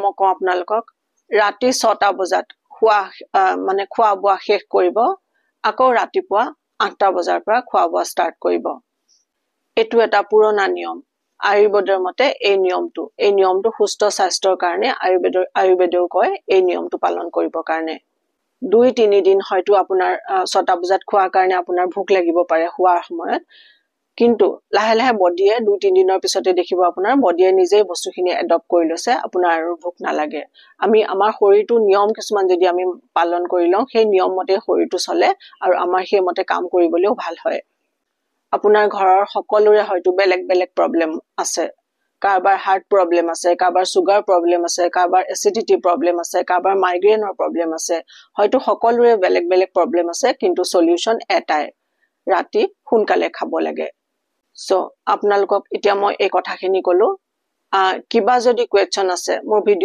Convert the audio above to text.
মই কওঁ আপোনালোকক ৰাতি 6টা বজাত খোৱা বোৱা শেষ কৰিব আকৌ ৰাতিপুৱা 8টা বজাৰ পৰা খোৱা বোৱা ষ্টাৰ্ট কৰিব এটো এটা পুৰণা নিয়ম আয়ুৰ্বেদৰ মতে এই নিয়মটো সুস্থ স্বাস্থ্যৰ কাৰণে আয়ুৰ্বেদেও কয় এই নিয়মটো পালন কৰিবৰ কাৰণে 2-3 দিন হয়তো আপোনাৰ 6টা বজাত খোৱাৰ কাৰণে আপোনাৰ ভোক লাগিব পাৰে খোৱাৰ সময়ত কিন্তু লাহে লাহে বডিয়ে 2-3 দিনৰ পিছতে দেখিব আপোনাৰ বডিয়ে নিজেই বস্তুখিনি এডপ্ট কৰি লৈছে আপোনাৰ আৰু ভোক নালাগে আমি আমাৰ শৰীৰটো নিয়ম কিছুমান যদি আমি পালন কৰি লওঁ সেই নিয়ম মতে শৰীৰটো চলে আৰু আমাৰ সেই মতে কাম কৰিবলৈও ভাল হয় আপোনাৰ ঘৰৰ সকলোৰে হয়তো বেলেগ বেলেগ প্ৰবলেম আছে কাৰোবাৰ হাৰ্ট প্ৰবলেম আছে কাৰোবাৰ সুগাৰ প্ৰবলেম আছে কাৰোবাৰ এচিডিটি প্ৰবলেম আছে কাৰোবাৰ মাইগ্ৰেনৰ প্ৰবলেম আছে হয়তো সকলোৰে বেলেগ বেলেগ প্ৰবলেম আছে কিন্তু সলিউশন এটাই ৰাতি সোনকালে খাব লাগে সো আপোনালোকক এতিয়া মই এই কথাখিনি কলো কিবা যদি কোৱেশ্চন আছে মোৰ ভিডিও